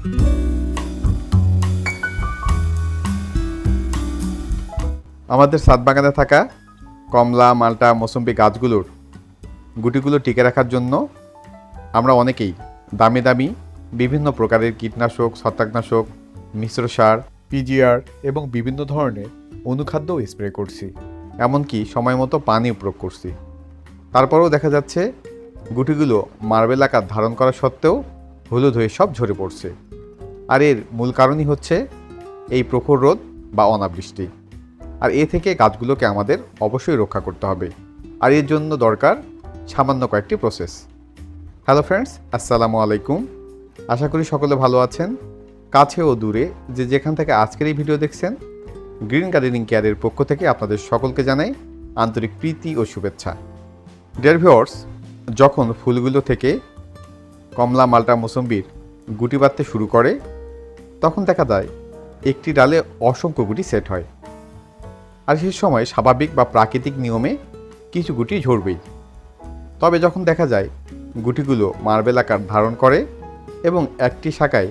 আমাদের ছাদ বাগানে থাকা কমলা, মাল্টা, মৌসুম্বি গাছগুলোর গুটিগুলো টিকে রাখার জন্য আমরা অনেকেই দামি দামি বিভিন্ন প্রকারের কীটনাশক, ছত্রাকনাশক, মিশ্র সার, পিজিআর এবং বিভিন্ন ধরনের অনুখাদ্যও স্প্রে করছি, এমনকি সময় মতো পানিও প্রয়োগ করছি। তারপরেও দেখা যাচ্ছে গুটিগুলো মার্বেল আকার ধারণ করা সত্ত্বেও হলুদ হয়ে সব ঝরে পড়ছে। আর এর মূল কারণই হচ্ছে এই প্রখর রোদ বা অনাবৃষ্টি। আর এ থেকে গাছগুলোকে আমাদের অবশ্যই রক্ষা করতে হবে, আর এর জন্য দরকার সামান্য কয়েকটি প্রসেস। হ্যালো ফ্রেন্ডস, আসসালামু আলাইকুম। আশা করি সকলে ভালো আছেন। কাছে ও দূরে যে যেখান থেকে আজকের এই ভিডিও দেখছেন, গ্রিন গার্ডেনিং কেয়ারের পক্ষ থেকে আপনাদের সকলকে জানাই আন্তরিক প্রীতি ও শুভেচ্ছা। ডিয়ার ভিউয়ার্স, যখন ফুলগুলো থেকে কমলা, মাল্টা, মৌসুম্বির গুটি বাঁধতে শুরু করে, তখন দেখা যায় একটি ডালে অসংখ্য গুটি সেট হয়। আর সেই সময় স্বাভাবিক বা প্রাকৃতিক নিয়মে কিছু গুটি ঝরবেই। তবে যখন দেখা যায় গুটিগুলো মার্বেল আকার ধারণ করে এবং একটি শাখায়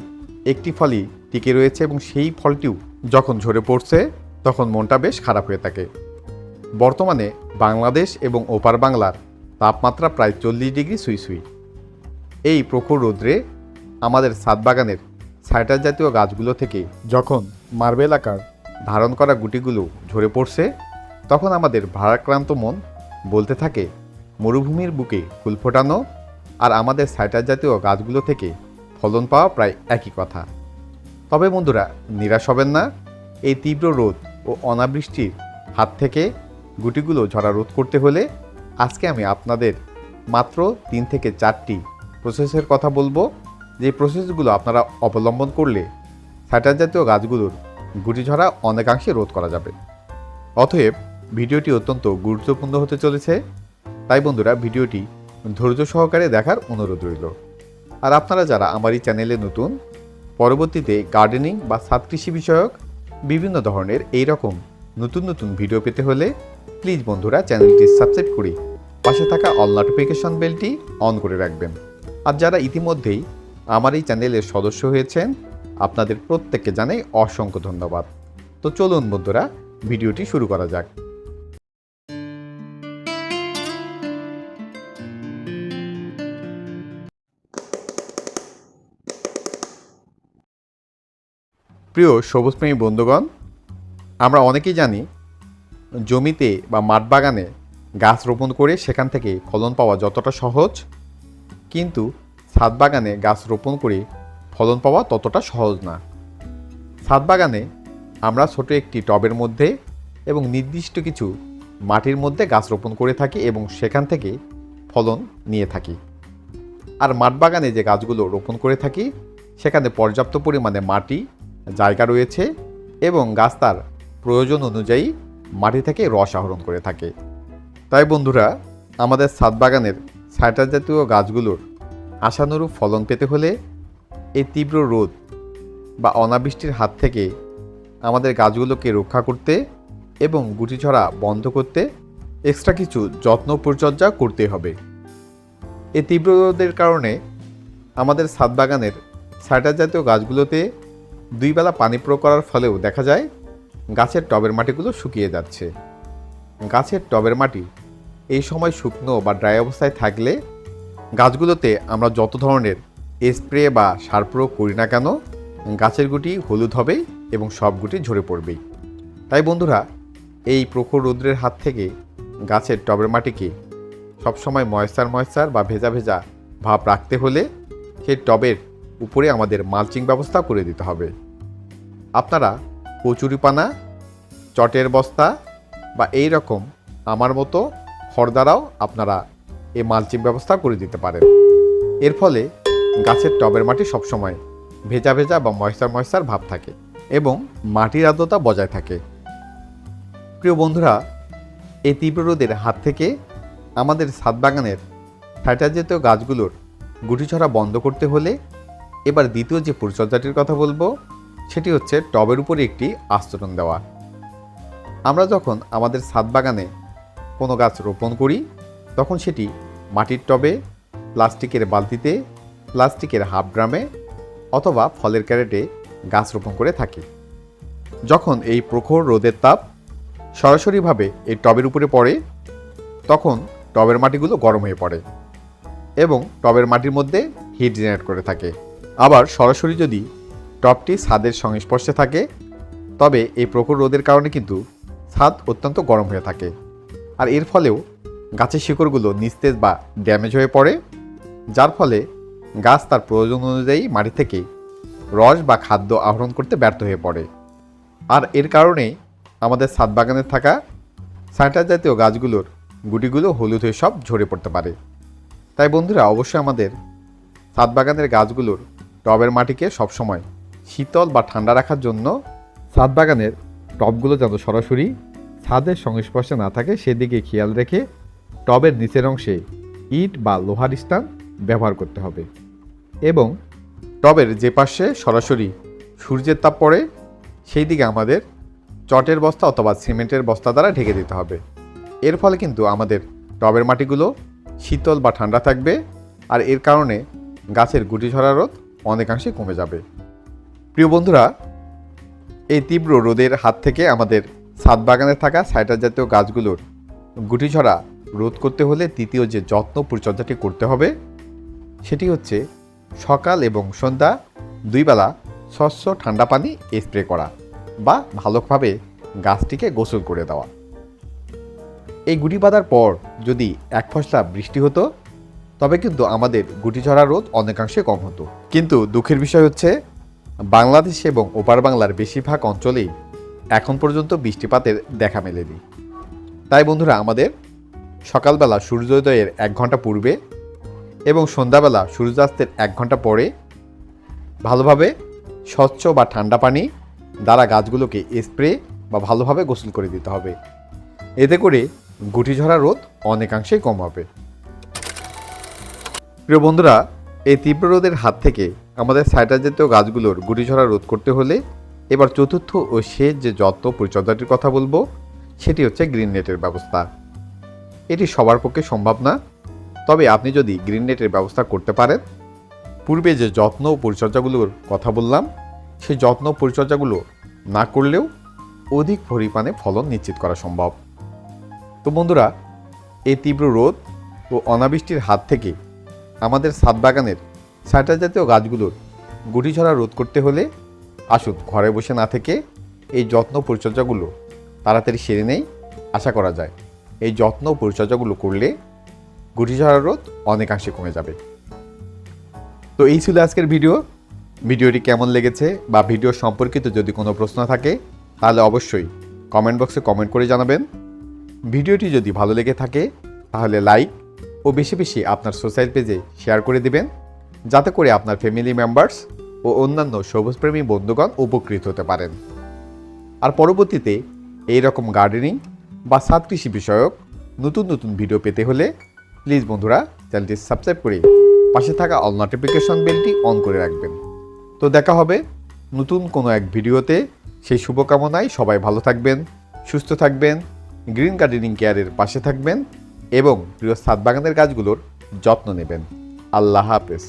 একটি ফলই টিকে রয়েছে এবং সেই ফলটিও যখন ঝরে পড়ছে, তখন মনটা বেশ খারাপ হয়ে থাকে। বর্তমানে বাংলাদেশ এবং ওপার বাংলার তাপমাত্রা প্রায় 40 ডিগ্রি সুই। এই প্রখর রৌদ্রে আমাদের ছাদ বাগানের সাইটাস জাতীয় গাছগুলো থেকে যখন মার্বেল আকার ধারণ করা গুটিগুলো ঝরে পড়ছে, তখন আমাদের ভারাক্রান্ত মন বলতে থাকে মরুভূমির বুকে ফুল ফোটানো আর আমাদের সাইটাস জাতীয় গাছগুলো থেকে ফলন পাওয়া প্রায় একই কথা। তবে বন্ধুরা, নিরাশ হবেন না। এই তীব্র রোদ ও অনাবৃষ্টির হাত থেকে গুটিগুলো ঝরা রোধ করতে হলে আজকে আমি আপনাদের মাত্র 3 থেকে 4টি প্রসেসের কথা বলবো, যে প্রসেসগুলো আপনারা অবলম্বন করলে সাইটাস জাতীয় গাছগুলোর গুটি ঝরা অনেকাংশে রোধ করা যাবে। অতএব ভিডিওটি অত্যন্ত গুরুত্বপূর্ণ হতে চলেছে, তাই বন্ধুরা ভিডিওটি ধৈর্য সহকারে দেখার অনুরোধ রইল। আর আপনারা যারা আমার এই চ্যানেলে নতুন, পরবর্তীতে গার্ডেনিং বা ছাদ কৃষি বিষয়ক বিভিন্ন ধরনের এই রকম নতুন ভিডিও পেতে হলে প্লিজ বন্ধুরা চ্যানেলটি সাবস্ক্রাইব করে পাশে থাকা অল নোটিফিকেশন বেলটি অন করে রাখবেন। আর যারা ইতিমধ্যেই আমার এই চ্যানেলের সদস্য হয়েছেন, আপনাদের প্রত্যেককে জানাই অসংখ্য ধন্যবাদ। তো চলুন বন্ধুরা, ভিডিওটি শুরু করা যাক। প্রিয় সবুজপ্রেমী বন্ধুগণ, আমরা অনেকেই জানি জমিতে বা মাঠ বাগানে গাছ রোপণ করে সেখান থেকে ফলন পাওয়া যতটা সহজ, কিন্তু ছাদ বাগানে গাছ রোপণ করে ফলন পাওয়া ততটা সহজ না। ছাদ বাগানে আমরা ছোট একটি টবের মধ্যে এবং নির্দিষ্ট কিছু মাটির মধ্যে গাছ রোপণ করে থাকি এবং সেখান থেকে ফলন নিয়ে থাকি। আর মাঠ বাগানে যে গাছগুলো রোপণ করে থাকি, সেখানে পর্যাপ্ত পরিমাণে মাটি, জায়গা রয়েছে এবং গাছ তার প্রয়োজন অনুযায়ী মাটি থেকে রস আহরণ করে থাকে। তাই বন্ধুরা, আমাদের ছাদ বাগানের সাইটাস জাতীয় গাছগুলোর আশানুরূপ ফলন পেতে হলে এই তীব্র রোদ বা অনাবৃষ্টির হাত থেকে আমাদের গাছগুলোকে রক্ষা করতে এবং গুটি ঝরা বন্ধ করতে এক্সট্রা কিছু যত্ন পরিচর্যা করতে হবে। এই তীব্র রোদের কারণে আমাদের ছাদ বাগানের সাইটাস জাতীয় গাছগুলোতে 2 বেলা পানি প্রয়োগ করার ফলেও দেখা যায় গাছের টবের মাটিগুলো শুকিয়ে যাচ্ছে। গাছের টবের মাটি এই সময় শুকনো বা ড্রাই অবস্থায় থাকলে গাছগুলোতে আমরা যত ধরনের স্প্রে বা সার প্রয়োগ করি না কেন, গাছের গুটি হলুদ হবেই এবং সব গুটি ঝরে পড়বেই। তাই বন্ধুরা, এই প্রখর রৌদ্রের হাত থেকে গাছের টবের মাটিকে সবসময় ময়েশ্চার বা ভেজা ভাব রাখতে হলে সেই টবের উপরে আমাদের মালচিং ব্যবস্থা করে দিতে হবে। আপনারা কচুরিপানা, চটের বস্তা বা এই রকম আমার মতো খড় দ্বারাও আপনারা এই মালচিং ব্যবস্থা করে দিতে পারেন। এর ফলে গাছের টবের মাটি সবসময় ভেজা বা ময়েশ্চার ভাব থাকে এবং মাটির আর্দ্রতা বজায় থাকে। প্রিয় বন্ধুরা, এই তীব্র রোদের হাত থেকে আমাদের ছাদ বাগানের সাইটাস জাতীয় গাছগুলোর গুটি ঝরা বন্ধ করতে হলে এবার দ্বিতীয় যে পরিচর্যাটির কথা বলবো, সেটি হচ্ছে টবের উপরে একটি আস্তরণ দেওয়া। আমরা যখন আমাদের ছাদ বাগানে কোনো গাছ রোপণ করি, তখন সেটি মাটির টবে, প্লাস্টিকের বালতিতে, প্লাস্টিকের হাফ ড্রামে অথবা ফলের ক্যারেটে গাছ রোপণ করে থাকি। যখন এই প্রখর রোদের তাপ সরাসরিভাবে এই টবের উপরে পড়ে, তখন টবের মাটিগুলো গরম হয়ে পড়ে এবং টবের মাটির মধ্যে হিট জেনারেট করে থাকে। আবার সরাসরি যদি টবটি ছাদের সংস্পর্শে থাকে, তবে এই প্রখর রোদের কারণে কিন্তু ছাদ অত্যন্ত গরম হয়ে থাকে, আর এর ফলেও গাছের শিকড়গুলো নিস্তেজ বা ড্যামেজ হয়ে পড়ে, যার ফলে গাছ তার প্রয়োজন অনুযায়ী মাটি থেকে রস বা খাদ্য আহরণ করতে ব্যর্থ হয়ে পড়ে। আর এর কারণে আমাদের ছাদ বাগানে থাকা সাইট্রাস জাতীয় গাছগুলোর গুটিগুলো হলুদ হয়ে সব ঝরে পড়তে পারে। তাই বন্ধুরা, অবশ্যই আমাদের ছাদ বাগানের গাছগুলোর টবের মাটিকে সবসময় শীতল বা ঠান্ডা রাখার জন্য ছাদ বাগানের টবগুলো যেন সরাসরি ছাদের সংস্পর্শে না থাকে সেদিকে খেয়াল রেখে টবের নিচের অংশে ইট বা লোহার স্ট্যান্ড ব্যবহার করতে হবে এবং টবের যে পাশে সরাসরি সূর্যের তাপ পড়ে সেই দিকে আমাদের চটের বস্তা অথবা সিমেন্টের বস্তা দ্বারা ঢেকে দিতে হবে। এর ফলে কিন্তু আমাদের টবের মাটিগুলো শীতল বা ঠান্ডা থাকবে, আর এর কারণে গাছের গুটি ঝরা রোদ অনেকাংশে কমে যাবে। প্রিয় বন্ধুরা, এই তীব্র রোদের হাত থেকে আমাদের ছাদ বাগানে থাকা সাইট্রাস জাতীয় গাছগুলোর গুটি ঝরা রোধ করতে হলে তৃতীয় যে যত্ন পরিচর্যাটি করতে হবে সেটি হচ্ছে সকাল এবং সন্ধ্যা 2 বেলা স্বচ্ছ ঠান্ডা পানি স্প্রে করা বা ভালোভাবে গাছটিকে গোসল করে দেওয়া। এই গুটি বাঁধার পর যদি এক ফসলা বৃষ্টি হতো, তবে কিন্তু আমাদের গুটি ঝরা রোধ অনেকাংশে কম হতো। কিন্তু দুঃখের বিষয় হচ্ছে, বাংলাদেশ এবং ওপার বাংলার বেশিরভাগ অঞ্চলেই এখন পর্যন্ত বৃষ্টিপাতের দেখা মেলেনি। তাই বন্ধুরা, আমাদের সকালবেলা সূর্যোদয়ের 1 ঘন্টা পূর্বে এবং সন্ধ্যাবেলা সূর্যাস্তের 1 ঘন্টা পরে ভালোভাবে স্বচ্ছ বা ঠান্ডা পানি দ্বারা গাছগুলোকে স্প্রে বা ভালোভাবে গোসল করে দিতে হবে। এতে করে গুটি ঝরা রোদ অনেকাংশেই কম হবে। প্রিয় বন্ধুরা, এই তীব্র রোদের হাত থেকে আমাদের সাইট্রাস জাতীয় গাছগুলোর গুটি ঝরা রোধ করতে হলে এবার চতুর্থ ও শেষ যে যত্ন পরিচর্যাটির কথা বলবো সেটি হচ্ছে গ্রিন নেটের ব্যবস্থা। এটি সবার পক্ষে সম্ভব না, তবে আপনি যদি গ্রিন নেটের ব্যবস্থা করতে পারেন, পূর্বে যে যত্ন ও পরিচর্যাগুলোর কথা বললাম সেই যত্ন পরিচর্যাগুলো না করলেও অধিক পরিমাণে ফলন নিশ্চিত করা সম্ভব। তো বন্ধুরা, এই তীব্র রোদ ও অনাবৃষ্টির হাত থেকে আমাদের ছাদ বাগানের সাইট্রাস জাতীয় গাছগুলোর গুটি ঝরা রোধ করতে হলে আসুন ঘরে বসে না থেকে এই যত্ন পরিচর্যাগুলো তাড়াতাড়ি সেরে নেই। আশা করা যায় এই যত্ন পরিচর্যাগুলো করলে গুটি ঝরা রোধ অনেকাংশে কমে যাবে। তো এই ছিল আজকের ভিডিওটি কেমন লেগেছে বা ভিডিও সম্পর্কিত যদি কোনো প্রশ্ন থাকে তাহলে অবশ্যই কমেন্ট বক্সে কমেন্ট করে জানাবেন। ভিডিওটি যদি ভালো লেগে থাকে তাহলে লাইক ও বেশি বেশি আপনার সোশ্যাল পেজে শেয়ার করে দিবেন, যাতে করে আপনার ফ্যামিলি মেম্বার্স ও অন্যান্য সবুজপ্রেমী বন্ধুগণ উপকৃত হতে পারেন। আর পরবর্তীতে এই রকম গার্ডেনিং বা ছাদ কৃষি বিষয়ক নতুন নতুন ভিডিও পেতে হলে প্লিজ বন্ধুরা চ্যানেলটি সাবস্ক্রাইব করে পাশে থাকা অল নোটিফিকেশন বেলটি অন করে রাখবেন। তো দেখা হবে নতুন কোনো এক ভিডিওতে। সেই শুভকামনায় সবাই ভালো থাকবেন, সুস্থ থাকবেন, গ্রিন গার্ডেনিং কেয়ারের পাশে থাকবেন এবং প্রিয় ছাদ বাগানের গাছগুলোর যত্ন নেবেন। আল্লাহ হাফেজ।